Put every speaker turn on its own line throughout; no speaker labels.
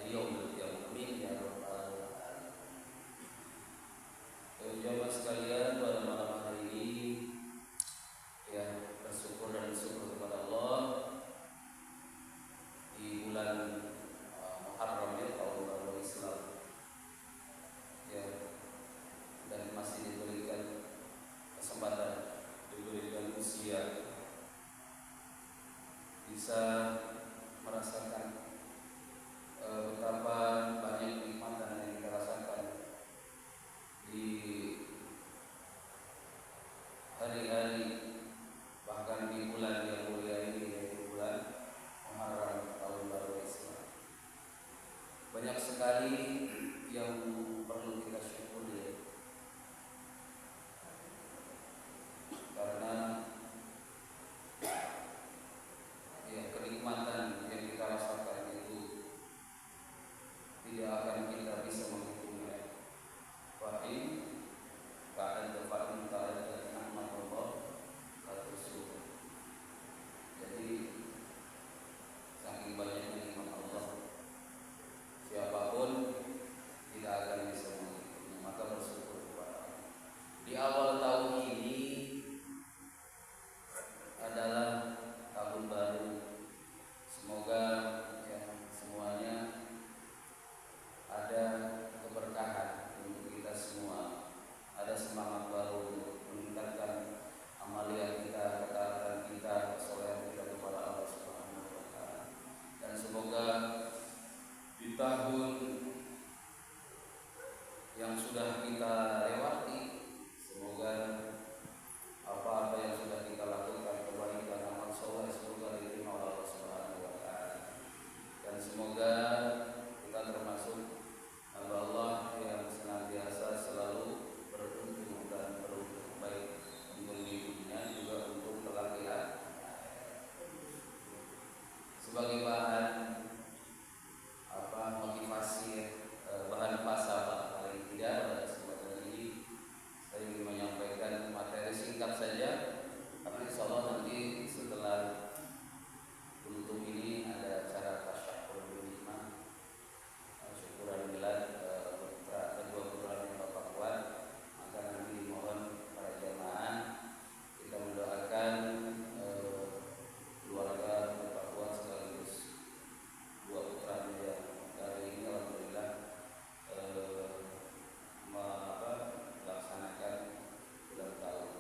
yaumil qiyamah. Amin ya rabbal alamin. Jamaah sekalian, pada malam hari ini ya bersyukur dan bersyukur kepada Allah di bulan Muharram ya, tahun baru Islam ya, dan masih diberikan kesempatan, diberikan usia bisa merasakan betapa banyak nikmatan yang kita rasakan di hari-hari, bahkan di bulan yang mulia ini, yaitu bulan Muharram, tahun baru Islam. Banyak sekali yang perlu kita syukuri, karena ya kenikmatan yang kita rasakan itu tidak akan kita bisa menghitungnya. Wahai ba'an dafa'in ta'ala nikmat Allah la tusyukur. Jadi saking banyaknya nikmat Allah, siapapun tidak akan bisa menghitungnya, maka bersyukur kepada Allah. Di awal tahun ini adalah tahun baru. Semoga ya semuanya ada keberkahan untuk kita semua, ada semangat baru untuk meningkatkan amalia kita, ketaatan kita, kesolehan kita kepada Allah Subhanahu wa taala. Dan semoga di tahun yang sudah kita lewati, semoga apa-apa yang sudah kita lakukan, kebaikan, amal soleh, semoga diterima oleh Allah Subhanahu wa taala. Dan semoga kita termasuk hamba Allah yang senantiasa selalu beruntung dan beruntung, baik untuk di dunia juga untuk kelak di akhirat. Sebagai bahan motivasi, bahan pasal paling tidak pada kesempatan ini saya ingin menyampaikan materi singkat saja, tapi insya Allah nanti setelah penutup ini ada acara tasyahkur berikmah, syukuran milad kedua putra yang Bapak Kuat. Maka nanti dimohon para jamaah kita mendoakan keluarga Bapak Kuat sekaligus dua putranya yang hari ini alhamdulillah melaksanakan ulang tahun.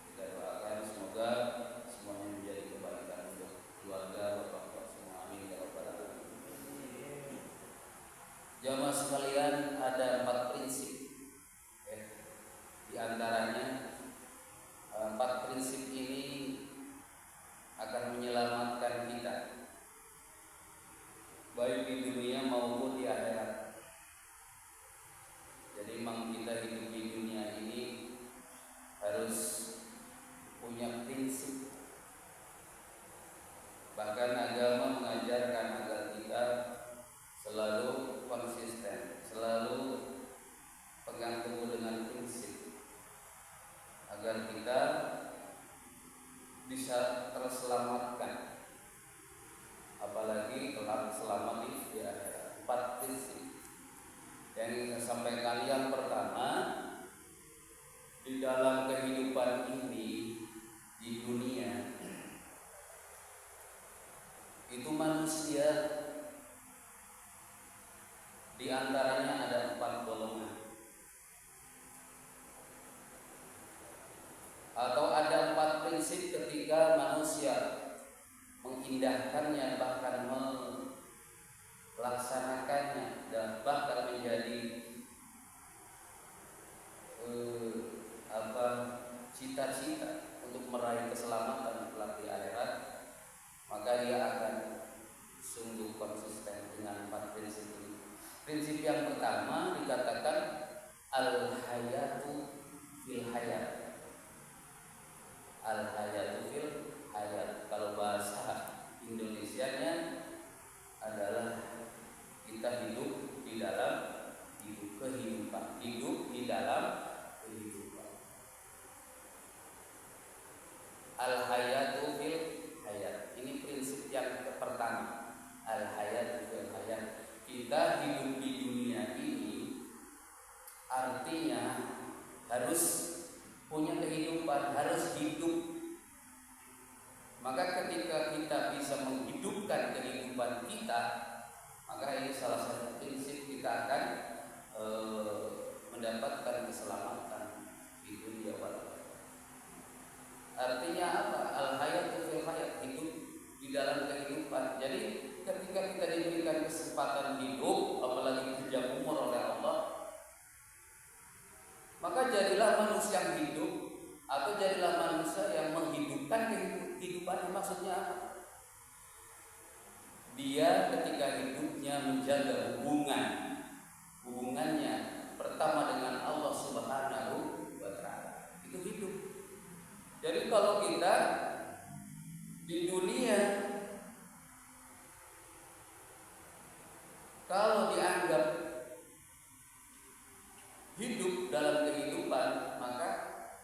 Kita doakan semoga semuanya menjadi kebaikan untuk keluarga Bapak Kuat semua. Amin ya rabbal alamin. Jamaah sekalian, ada 4 prinsip. Di antaranya 4 prinsip ini akan menyelamatkan kita baik di dunia maupun di akhirat. Jadi memang kita hidup di dunia ini harus punya prinsip. Bahkan agama mengajarkan agar kita selalu konsisten, selalu pegang teguh dengan prinsip, agar kita bisa terselamatkan, apalagi kelak selamat di akhirat. 4 prinsip yang ingin saya sampaikan. Yang pertama, di dalam kehidupan ini di dunia itu manusia di antaranya ada 4 golongan, atau ada 4 prinsip ketika manusia mengindahkannya, bahkan melaksanakannya, dan bahkan menjadi cita-cita untuk meraih keselamatan kelak di akhirat, maka dia akan sungguh konsisten dengan 4 prinsip ini. Prinsip yang pertama dikatakan al-hayatu fil hayat. Al-hayatu fil hayat. Kalau bahasa Indonesianya adalah kita hidup di dalam kehidupan. Hidup di dalam kehidupan. Al-hayatu fil hayat. Ini prinsip yang pertama. Al-hayatu fil hayat. kita hidup di dunia ini artinya harus punya kehidupan, harus hidup. Maka ketika kita bisa menghidupkan kehidupan kita, maka ini salah satu prinsip kita akan mendapatkan keselamatan di dunia wal akhirah. Artinya apa? Al-hayatu fil hayat, hidup di dalam kehidupan. Jadi ketika kita diberikan kesempatan hidup, apalagi panjang umur oleh Allah, maka jadilah manusia yang hidup, atau jadilah manusia yang menghidupkan kehidupan. Maksudnya apa? Dia ketika hidupnya menjaga hubungannya pertama dengan Allah Subhanahu wa Ta'ala, itu hidup. Jadi kalau kita di dunia kalau dianggap hidup dalam kehidupan, maka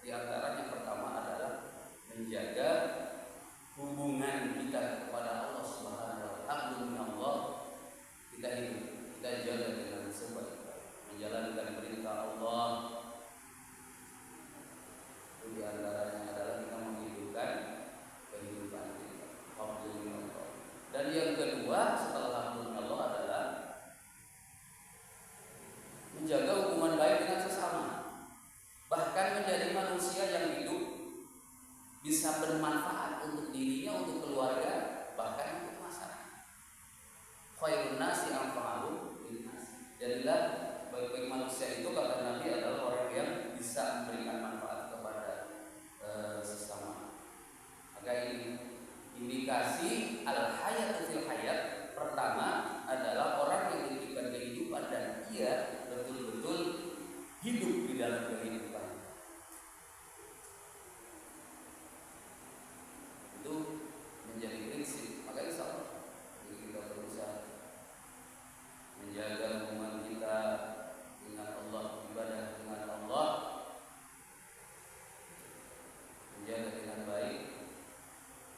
diantaranya pertama adalah menjaga hubungan kita kepada Allah Subhanahu wa Ta'ala. Allah kita hidup, kita jaga dengan sebaik-baik, menjalankan perintah Allah. Itu diantaranya adalah kita menghidupkan kehidupan kita. Alhamdulillah. Dan yang kedua setelah alhamdulillah adalah menjaga hubungan baik dengan sesama, bahkan menjadi manusia yang hidup bisa bermanfaat untuk dirinya, untuk keluarga, bahkan untuk masyarakat. Khairun nasi anfa'uhum linnas. Jadilah baik-baik manusia itu kata Nabi adalah orang yang bisa memberikan manfaat kepada sesama. Maka ini indikasi al-hayatu fil hayat. Pertama adalah orang yang diberikan kehidupan dan ia betul-betul hidup di dalam kehidupan. Itu menjadi prinsip. Maka insya Allah kita berusaha menjaga hubungan kita dengan Allah, ibadah dengan Allah, menjaga dengan baik,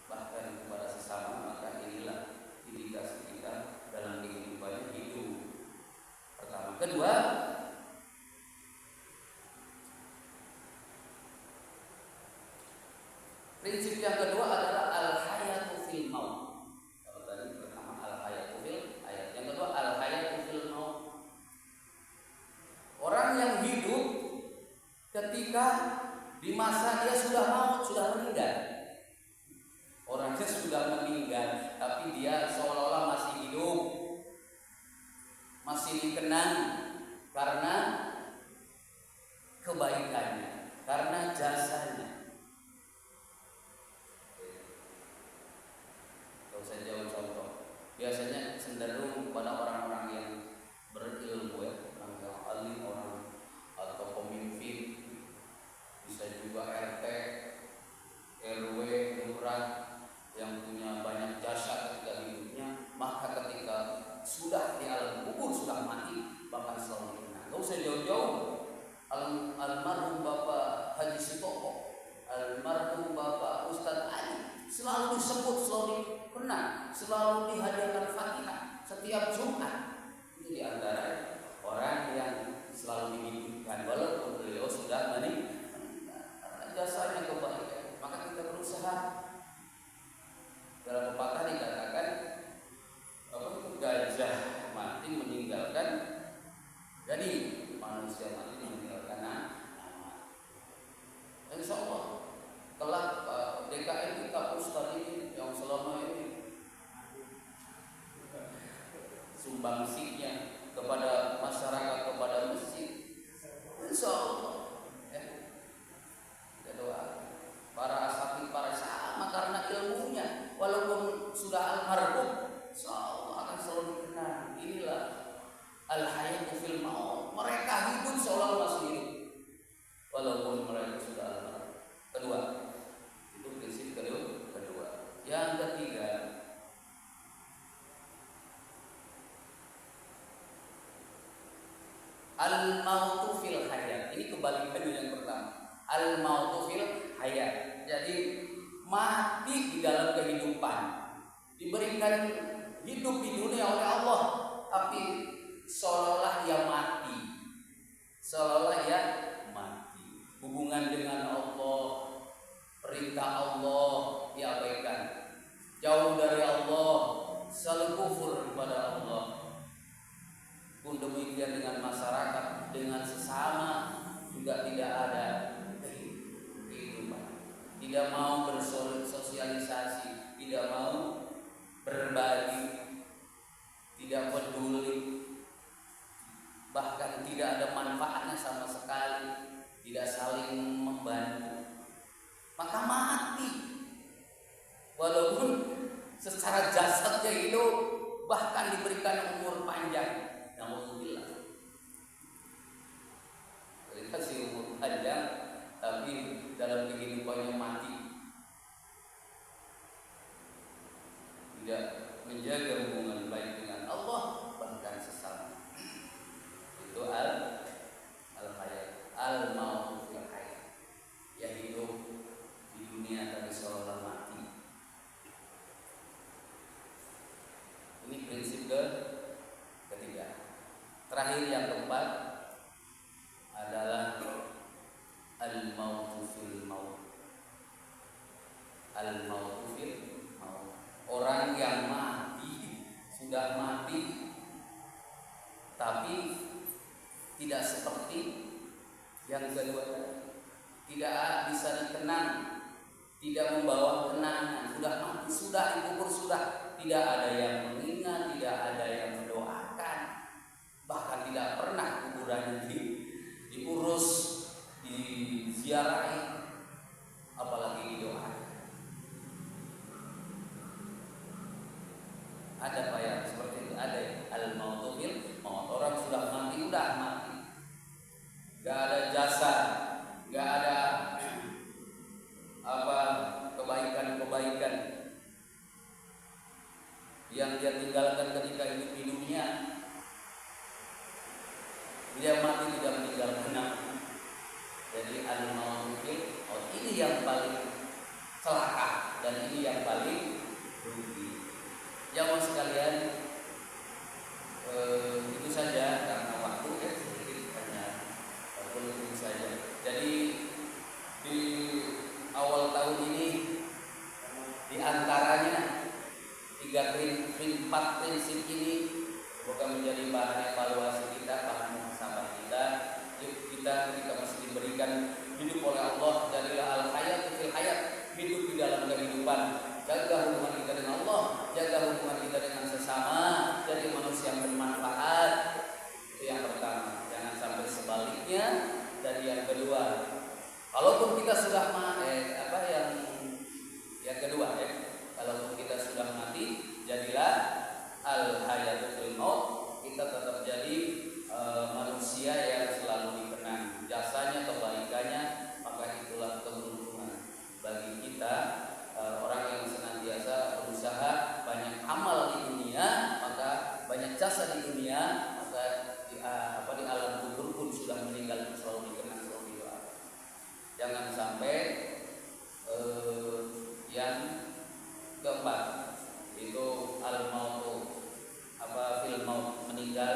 bahkan kepada sesama. Maka inilah indikasi kita dalam kehidupan hidup. Pertama. Kedua, prinsip yang kedua adalah al-hayatu fil maut. Kalau tadi pertama al-hayatu fil hayat, yang kedua al-hayatu fil maut. Orang yang hidup ketika di masa dia sudah maut, sudah meninggal. Orangnya sudah meninggal, tapi dia seolah-olah masih hidup, masih dikenang karena kebaikannya, karena jasanya. Saya jauh contoh, biasanya cenderung kepada orang-orang yang berilmu, orang yang alim, orang atau pemimpin, bisa juga RT, RW, lurah yang punya banyak jasa ketika hidupnya. Maka ketika sudah di alam kubur, sudah mati, bahkan selalu dikenang. Gak usah jauh-jauh, almarhum Bapak Haji Sitoko, almarhum Bapak Ustadz Ali selalu disebut, selalu dikenang, selalu dihadiahkan Fatihah setiap Jumat. Itu diantara orang yang selalu dihidupkan walaupun beliau sudah meninggal, karena jasanya kebaikan. Maka kita berusaha. Dalam pepatah dikatakan gajah mati meninggalkan jadi manusia mati meninggalkan nama. Insya Allah kelak DKM kita Ustaz ini yang selama ini sumbangsinya kepada masyarakat, kepada masjid, insya Allah kita doa para asatidz, para sama karena ilmunya, walaupun sudah almarhum, insya Allah akan selalu dikenang. Inilah al-hayatu fil maut. Mereka hidup seolah masih hidup walaupun mereka sudah almarhum. Kedua, itu prinsip kedua. Yang ketiga, al-mautu fil hayat. Ini kebalikannya yang pertama. Al-mautu fil hayat. Jadi mati di dalam kehidupan, diberikan hidup di dunia oleh Allah, tapi peduli, bahkan tidak ada manfaatnya sama sekali, tidak saling membantu, maka mati. Walaupun secara jasadnya hidup, bahkan diberikan umur panjang. Alhamdulillah, dikasih umur panjang, tapi dalam kehidupannya mati, tidak menjaga hubungan baik dengan Allah, bahkan sesama. Itu al-hayat, al-maut fil hayat, ya hidup di dunia tapi seolah mati. Ini prinsip ketiga. Terakhir yang keempat adalah al-mautu fil maut. Al-mautu fil maut. Orang yang mati, sudah mati, tapi tidak seperti yang kedua, tidak bisa dikenang, tidak membawa kenangan, sudah mati, sudah dikubur, sudah tidak ada yang mengingat, tidak ada yang mendoakan, bahkan tidak pernah kuburannya diurus, diziarahi, apalagi didoakan. Ada Pak yang seperti itu? Ada ya? Al-mautu fil maut. Orang sudah mati, udah mati, gak ada jasa, gak ada kebaikan yang dia tinggalkan ketika hidup di dunia. Dia mati tidak meninggalkan apa. Jadi al-mautu fil maut ini yang paling celaka dan ini yang paling rugi. Jamaah sekalian, itu saja karena waktu sedikit hanya itu saja. Jadi di awal tahun ini diantaranya 4 prinsip ini semoga menjadi bahan evaluasi kita, bahan muhasabah kita. Yuk kita ketika masih diberikan hidup oleh Allah, jadilah al-hayat fil hayat, hidup di dalam kehidupan. Jaga hubungan kita dengan Allah, jaga hubungan kita dengan sesama, jadi manusia yang bermanfaat. Itu yang pertama. Jangan sampai sebaliknya. Dan yang kedua, kalaupun kita sudah yang kedua ya, kalaupun kita sudah mati, jadilah al-hayatul maut, kita tetap jadi manusia yang selalu dikenang jasanya, kebaikannya, maka itulah keberuntungan bagi kita. Orang yang senantiasa berusaha banyak amal di dunia, maka banyak jasa di dunia, maka di alam kubur pun sudah meninggal selalu dikenang, selalu didoakan. Jangan sampai yang keempat itu al-mautu fil maut, meninggal